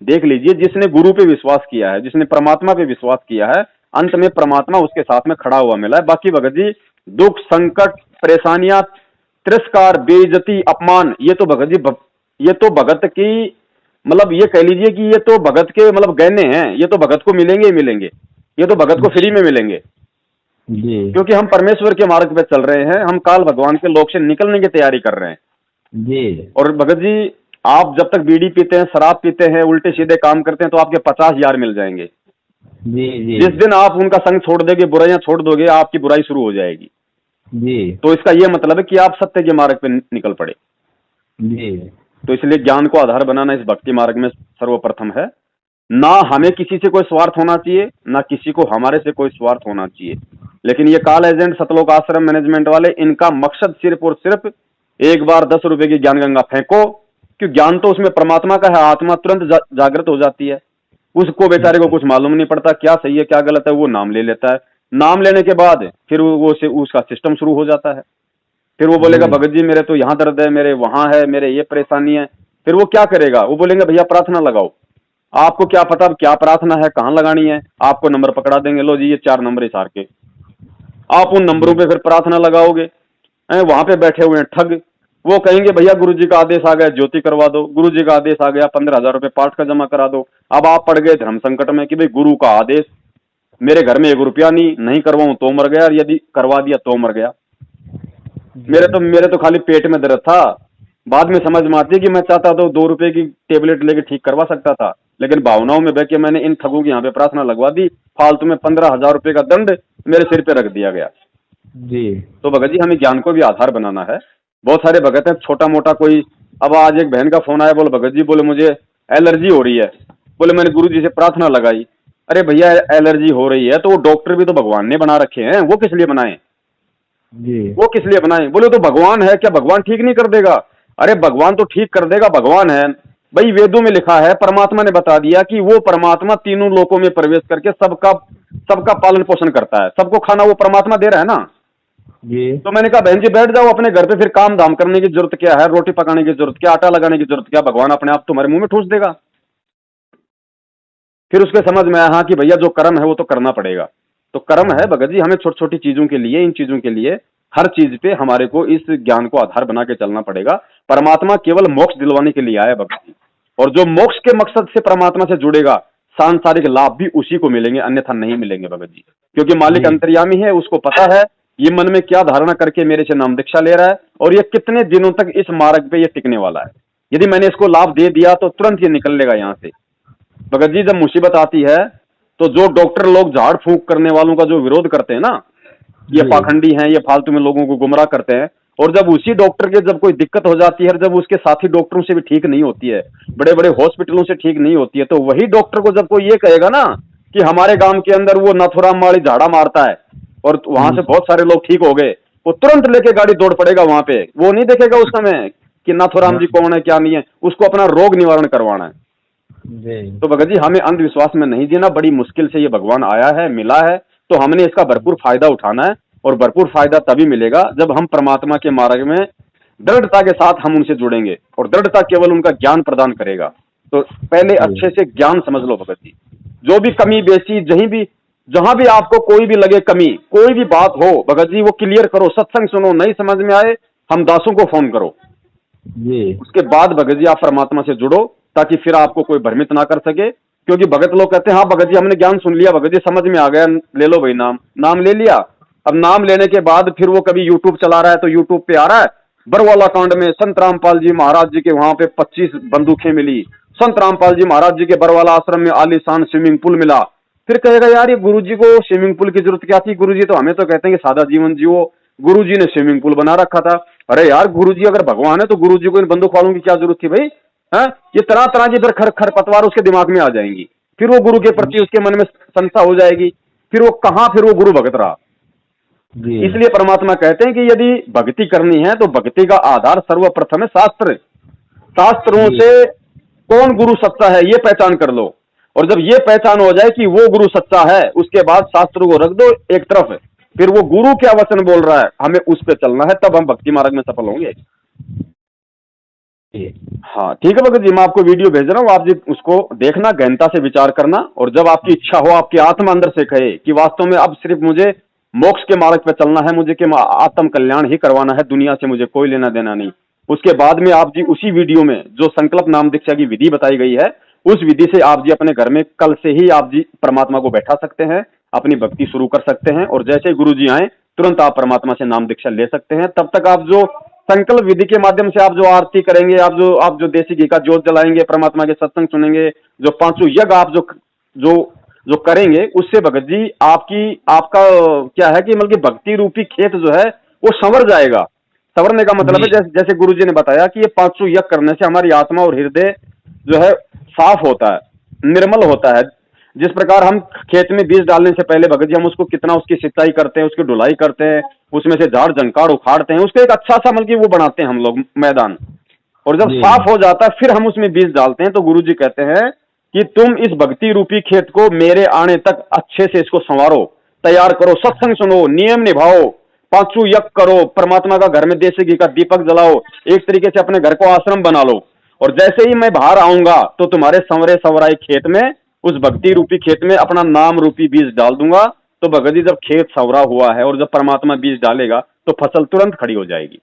Speaker 1: देख लीजिए, जिसने गुरु पे विश्वास किया है, जिसने परमात्मा पे विश्वास किया है, अंत में परमात्मा उसके साथ में खड़ा हुआ मिला है। बाकी भगत जी दुख संकट परेशानियां तिरस्कार बेइज्जती अपमान, ये तो भगत जी ये तो भगत की मतलब ये कह लीजिए कि ये तो भगत के मतलब गहने हैं, ये तो भगत को मिलेंगे ही मिलेंगे, ये तो भगत को फ्री में मिलेंगे जी। क्योंकि हम परमेश्वर के मार्ग पे चल रहे हैं, हम काल भगवान के लोक से निकलने की तैयारी कर रहे हैं जी। और भगत जी आप जब तक बीड़ी पीते हैं, शराब पीते हैं, उल्टे सीधे काम करते हैं, तो आपके 50 यार मिल जाएंगे जी। जिस दिन आप उनका संग छोड़ दोगे, बुराइयां छोड़ दोगे, आपकी बुराई शुरू हो जाएगी जी। तो इसका यह मतलब है कि आप सत्य के मार्ग पे निकल पड़े जी। तो इसलिए ज्ञान को आधार बनाना इस भक्ति मार्ग में सर्वप्रथम है। ना हमें किसी से कोई स्वार्थ होना चाहिए, ना किसी को हमारे से कोई स्वार्थ होना चाहिए। लेकिन ये काल एजेंट, सतलोक आश्रम मैनेजमेंट वाले, इनका मकसद सिर्फ और सिर्फ एक बार 10 रुपए की ज्ञान गंगा फेंको, क्योंकि ज्ञान तो उसमें परमात्मा का है, आत्मा तुरंत जागृत हो जाती है। उसको बेचारे को कुछ मालूम नहीं पड़ता क्या सही है क्या गलत है, वो नाम ले लेता है। नाम लेने के बाद फिर वो उसका सिस्टम शुरू हो जाता है। फिर वो बोलेगा भगत जी मेरे तो यहाँ दर्द है, मेरे वहां है, मेरे ये परेशानी है। फिर वो क्या करेगा? वो बोलेंगे भैया प्रार्थना लगाओ। आपको क्या पता क्या प्रार्थना है, कहाँ लगानी है? आपको नंबर पकड़ा देंगे, लो जी ये 4 नंबर इशार के, आप उन नंबरों पे फिर प्रार्थना लगाओगे। वहां पे बैठे हुए हैं ठग, वो कहेंगे भैया गुरुजी का आदेश आ गया, ज्योति करवा दो। गुरुजी का आदेश आ गया, 15,000 रुपए पाठ का जमा करा दो। अब आप पड़ गए धर्म संकट में कि भाई गुरु का आदेश, मेरे घर में 1 रुपया नहीं करवाऊं तो मर गया, और यदि करवा दिया तो मर गया। मेरे तो खाली पेट में दर्द था। बाद में समझ में आती है कि मैं चाहता तो 2 रुपए की टेबलेट लेके ठीक करवा सकता था, लेकिन भावनाओं में बह के मैंने इन ठगों की यहाँ पे प्रार्थना लगवा दी। फालतू में 15,000 रुपए का दंड मेरे सिर पे रख दिया गया जी। तो भगत जी हमें ज्ञान को भी आधार बनाना है। बहुत सारे भगत हैं छोटा मोटा कोई, अब आज एक बहन का फोन आया, बोले भगत जी बोले मुझे एलर्जी हो रही है। बोले मैंने गुरुजी से प्रार्थना लगाई। अरे भैया एलर्जी हो रही है तो वो डॉक्टर भी तो भगवान ने बना रखे हैं, वो किस लिए बनाए?
Speaker 2: जी
Speaker 1: वो किस लिए बनाए? बोले तो भगवान है, क्या भगवान ठीक नहीं कर देगा? अरे भगवान तो ठीक कर देगा, भगवान है भाई। वेदों में लिखा है, परमात्मा ने बता दिया कि वो परमात्मा तीनों लोकों में प्रवेश करके सबका सबका पालन पोषण करता है, सबको खाना वो परमात्मा दे रहा है ना।
Speaker 2: जी
Speaker 1: तो मैंने कहा बहन जी बैठ जाओ अपने घर पे, फिर काम धाम करने की जरूरत क्या है? रोटी पकाने की जरूरत क्या, आटा लगाने की जरूरत क्या? भगवान अपने आप तुम्हारे मुंह में ठूस देगा। फिर उसके समझ में आया हाँ कि भैया जो कर्म है वो तो करना पड़ेगा। तो कर्म है भगत जी, हमें छोटी छोटी चीजों के लिए, इन चीजों के लिए, हर चीज पे हमारे को इस ज्ञान को आधार बना के चलना पड़ेगा। परमात्मा केवल मोक्ष दिलवाने के लिए आया भगत जी, और जो मोक्ष के मकसद से परमात्मा से जुड़ेगा सांसारिक लाभ भी उसी को मिलेंगे, अन्यथा नहीं मिलेंगे भगत जी। क्योंकि मालिक अंतर्यामी है, उसको पता है ये मन में क्या धारणा करके मेरे से नाम दीक्षा ले रहा है और ये कितने दिनों तक इस मार्ग पे ये टिकने वाला है। यदि मैंने इसको लाभ दे दिया तो तुरंत ये निकल लेगा यहाँ से। भगत जी जब मुसीबत आती है तो जो डॉक्टर लोग झाड़ फूंक करने वालों का जो विरोध करते हैं ना, ये पाखंडी हैं, ये फालतू में लोगों को गुमराह करते हैं, और जब उसी डॉक्टर के जब कोई दिक्कत हो जाती है, जब उसके साथी डॉक्टरों से भी ठीक नहीं होती है, बड़े बड़े हॉस्पिटलों से ठीक नहीं होती है, तो वही डॉक्टर को जब कोई ये कहेगा ना कि हमारे गांव के अंदर वो नाथुराम वाली झाड़ा मारता है और वहां से बहुत सारे लोग ठीक हो गए, वो तुरंत लेके गाड़ी दौड़ पड़ेगा वहां पे। वो नहीं देखेगा उस समय कि नाथुराम जी कौन है क्या नहीं है, उसको अपना रोग निवारण करवाना है। तो भगत जी हमें अंधविश्वास में नहीं जीना, बड़ी मुश्किल से ये भगवान आया है, मिला है, तो हमने इसका भरपूर फायदा उठाना है। और भरपूर फायदा तभी मिलेगा जब हम परमात्मा के मार्ग में दृढ़ता के साथ हम उनसे जुड़ेंगे, और दृढ़ता केवल उनका ज्ञान प्रदान करेगा। तो पहले अच्छे से ज्ञान समझ लो भगत जी, जो भी कमी बेसी जहां भी आपको कोई भी लगे कमी, कोई भी बात हो भगत जी, वो क्लियर करो, सत्संग सुनो, नहीं समझ में आए हम दासों को फोन करो जी। उसके बाद भगत जी आप परमात्मा से जुड़ो, ताकि फिर आपको कोई भ्रमित ना कर सके। क्योंकि भगत लोग कहते हैं हाँ भगत जी हमने ज्ञान सुन लिया, भगत जी समझ में आ गया, ले लो भाई नाम ले लिया। अब नाम लेने के बाद फिर वो कभी यूट्यूब चला रहा है तो यूट्यूब पे आ रहा है बरवाला कांड में संत रामपाल जी महाराज जी के वहां पे 25 बंदूकें मिली, संत रामपाल जी महाराज जी के बरवाला आश्रम में आलीशान स्विमिंग पूल मिला। फिर कहेगा यार ये गुरुजी को स्विमिंग पूल की जरूरत क्या थी? गुरुजी तो हमें तो कहते हैं कि सादा जीवन जियो, गुरुजी ने स्विमिंग पूल बना रखा था। अरे यार गुरुजी अगर भगवान है तो गुरुजी को इन बंदूक वालों की क्या जरूरत थी भाई? है ये तरह तरह की फिर खरपतवार उसके दिमाग में आ जाएंगी, फिर वो गुरु के प्रति उसके मन में संस्था हो जाएगी, फिर वो गुरु भगत रहा। इसलिए परमात्मा कहते हैं कि यदि भक्ति करनी है तो भक्ति का आधार सर्वप्रथम है शास्त्र। शास्त्रों से कौन गुरु सच्चा है ये पहचान कर लो, और जब ये पहचान हो जाए कि वो गुरु सच्चा है, उसके बाद शास्त्र को रख दो एक तरफ, फिर वो गुरु क्या वचन बोल रहा है हमें उस पे चलना है, तब हम भक्ति मार्ग में सफल होंगे। हाँ ठीक है भगत जी, मैं आपको वीडियो भेज रहा हूँ, आप जी उसको देखना, गहनता से विचार करना, और जब आपकी इच्छा हो, आपकी आत्मा अंदर से कहे कि वास्तव में अब सिर्फ मुझे मोक्ष के मार्ग पे चलना है, मुझे कि आत्म कल्याण ही करवाना है, दुनिया से मुझे कोई लेना देना नहीं, उसके बाद में आप जी उसी वीडियो में जो संकल्प नाम दीक्षा की विधि बताई गई है, उस विधि से आप जी अपने घर में कल से ही आप जी परमात्मा को बैठा सकते हैं, अपनी भक्ति शुरू कर सकते हैं, और जैसे ही गुरु जी आए तुरंत आप परमात्मा से नाम दीक्षा ले सकते हैं। तब तक आप जो संकल्प विधि के माध्यम से आप जो आरती करेंगे, आप जो देसी घी का जोत जलाएंगे, परमात्मा के सत्संग सुनेंगे, जो 5 यज्ञ आप जो करेंगे, उससे भगत जी आपका क्या है कि मतलब भक्ति रूपी खेत जो है वो संवर जाएगा। संवरने का मतलब है जैसे गुरु जी ने बताया कि ये 500 यज्ञ करने से हमारी आत्मा और हृदय जो है साफ होता है, निर्मल होता है। जिस प्रकार हम खेत में बीज डालने से पहले भगत जी हम उसको कितना उसकी सिंचाई करते हैं, उसकी ढुलाई करते हैं, उसमें से झाड़ झंकार उखाड़ते हैं, उसको एक अच्छा सा मतलब वो बनाते हैं हम लोग मैदान, और जब साफ हो जाता है फिर हम उसमें बीज डालते हैं। तो गुरु जी कहते हैं कि तुम इस भक्ति रूपी खेत को मेरे आने तक अच्छे से इसको संवारो, तैयार करो, सत्संग सुनो, नियम निभाओ, 500 यज्ञ करो, परमात्मा का घर में देसी घी का दीपक जलाओ, एक तरीके से अपने घर को आश्रम बना लो, और जैसे ही मैं बाहर आऊंगा तो तुम्हारे संवरे सवराए खेत में, उस भक्ति रूपी खेत में अपना नाम रूपी बीज डाल दूंगा। तो भगत जी जब खेत सवरा हुआ है और जब परमात्मा बीज डालेगा तो फसल तुरंत खड़ी हो जाएगी।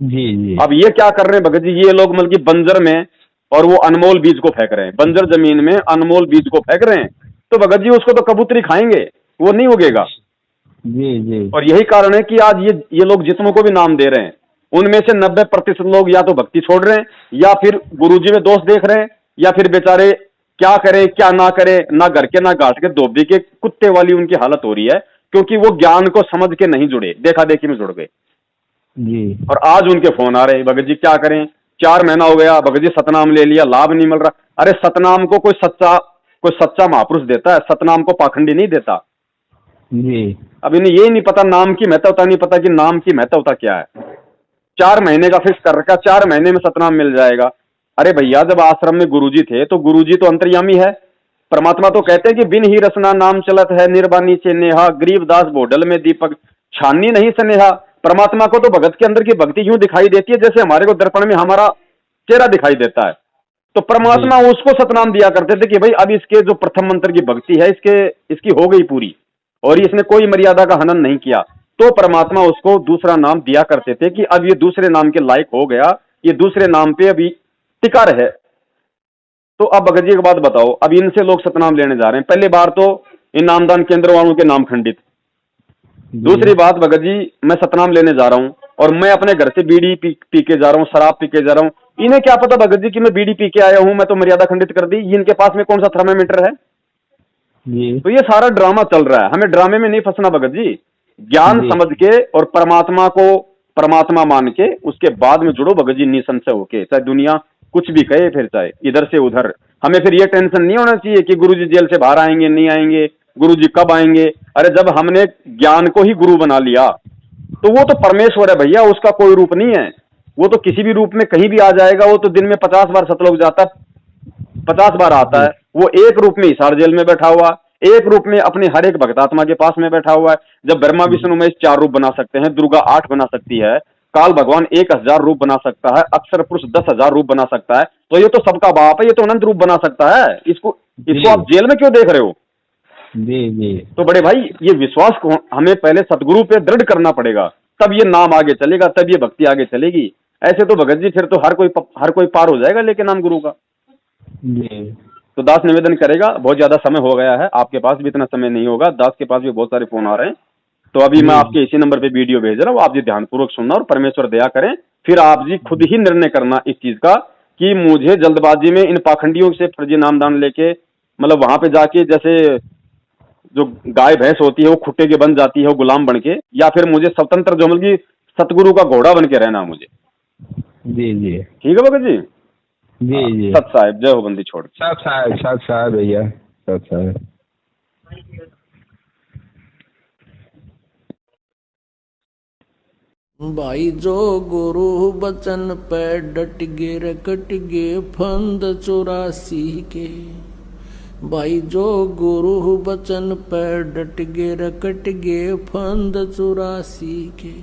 Speaker 1: जी। अब ये क्या कर रहे हैं भगत जी, ये लोग मतलब बंजर में और वो अनमोल बीज को फेंक रहे हैं, बंजर जमीन में अनमोल बीज को फेंक रहे हैं, तो भगत जी उसको तो कबूतरी खाएंगे, वो नहीं उगेगा। जी। और यही कारण है कि आज ये लोग जितनों को भी नाम दे रहे हैं उनमें से 90% लोग या तो भक्ति छोड़ रहे हैं, या फिर गुरुजी में दोष देख रहे हैं, या फिर बेचारे क्या करें क्या ना करें, ना घर के ना घाट के, धोबी के कुत्ते वाली उनकी हालत हो रही है, क्योंकि वो ज्ञान को समझ के नहीं जुड़े, देखा देखी में जुड़ गए। जी। और आज उनके फोन आ रहे हैं भगत जी क्या करें, 4 महीना हो गया, भगत जी सतनाम ले लिया, लाभ नहीं मिल रहा। अरे सतनाम को कोई सच्चा महापुरुष देता है, सतनाम को पाखंडी नहीं देता
Speaker 2: जी।
Speaker 1: अब इन्हें ये नहीं पता, नाम की महत्वता नहीं पता कि नाम की महत्वता क्या है। 4 महीने का फिक्स कर रखा, 4 महीने में सतनाम मिल जाएगा। अरे भैया, जब आश्रम में गुरुजी थे तो गुरुजी तो अंतर्यामी है। परमात्मा तो कहते हैं कि बिन ही रसना नाम चलत है, निर्वाणी से नेहा, गरीबदास बोडल में दीपक, छाननी नहीं स्नेहा। परमात्मा को तो भगत के अंदर की भक्ति यूं दिखाई देती है जैसे हमारे को दर्पण में हमारा चेहरा दिखाई देता है। तो परमात्मा उसको सतनाम दिया करते थे कि भाई अब इसके जो प्रथम मंत्र की भक्ति है इसकी हो गई पूरी, और इसने कोई मर्यादा का हनन नहीं किया, तो परमात्मा उसको दूसरा नाम दिया करते थे कि अब ये दूसरे नाम के लायक हो गया, ये दूसरे नाम पे अभी टिका रहे। तो अब भगत जी एक बात बताओ, अब इनसे लोग सतनाम लेने जा रहे हैं। पहली बार तो इन नामदान केंद्र वालों के नाम खंडित। दूसरी बात भगत जी, मैं सतनाम लेने जा रहा हूं और मैं अपने घर से बीड़ी पी के जा रहा हूं, शराब पी के जा रहा हूं। इन्हें क्या पता भगत जी कि मैं बीड़ी पी के आया हूं, मैं तो मर्यादा खंडित कर दी। इनके पास में कौन सा थर्मामीटर है? तो ये सारा ड्रामा चल रहा है, हमें ड्रामे में नहीं फंसना भगत जी। ज्ञान समझ के और परमात्मा को परमात्मा मान के उसके बाद में जुड़ो भगत जी, निसंशय होके, चाहे दुनिया कुछ भी कहे, फिर चाहे इधर से उधर। हमें फिर ये टेंशन नहीं होना चाहिए कि गुरुजी जेल से बाहर आएंगे नहीं आएंगे, गुरुजी कब आएंगे। अरे जब हमने ज्ञान को ही गुरु बना लिया तो वो तो परमेश्वर है भैया, उसका कोई रूप नहीं है। वो तो किसी भी रूप में कहीं भी आ जाएगा। वो तो दिन में 50 बार सतलोक जाता है, 50 बार आता है। वो एक रूप में हिसार जेल में बैठा हुआ, एक रूप में अपने हर एक भक्तात्मा के पास में बैठा हुआ है। जब ब्रह्मा विष्णु महेश 4 रूप बना सकते हैं, दुर्गा 8 बना सकती है, काल भगवान 1000 रूप बना सकता है, अक्षर पुरुष 10,000 रूप बना सकता है, तो ये तो सबका बाप है, ये तो अनंत रूप बना सकता है। इसको आप जेल में क्यों देख रहे हो?
Speaker 2: जी जी।
Speaker 1: तो बड़े भाई, ये विश्वास को हमें पहले सतगुरु पे दृढ़ करना पड़ेगा, तब ये नाम आगे चलेगा, तब ये भक्ति आगे चलेगी। ऐसे तो भगत जी फिर तो हर कोई पार हो जाएगा लेकिन नाम गुरु का।
Speaker 2: जी।
Speaker 1: तो दास निवेदन करेगा, बहुत ज्यादा समय हो गया है, आपके पास भी इतना समय नहीं होगा, दास के पास भी बहुत सारे फोन आ रहे हैं। तो अभी मैं आपके इसी नंबर पे वीडियो भेज रहा हूँ, आप जी ध्यानपूर्वक सुनना और परमेश्वर दया करें। फिर आप जी खुद ही निर्णय करना इस चीज का कि मुझे जल्दबाजी में इन पाखंडियों से फर्जी नामदान लेके, मतलब वहां पे जाके जैसे जो गाय भैंस होती है वो खुट्टे के बन जाती है, वो गुलाम बन के, या फिर मुझे स्वतंत्र जो मतलब कि सतगुरु का घोड़ा बन के रहना मुझे।
Speaker 2: जी जी।
Speaker 1: ठीक है भगत जी?
Speaker 2: जी जी।
Speaker 1: सत साहिब, जय हो बंदी छोड़।
Speaker 2: सब साहब भैया, सब साहब।
Speaker 3: भाई जो गुरु बचन पे डट गे रकट गे फंद 84 के। भाई जो गुरु बचन पे डट गे रकट गे फंद 84 के।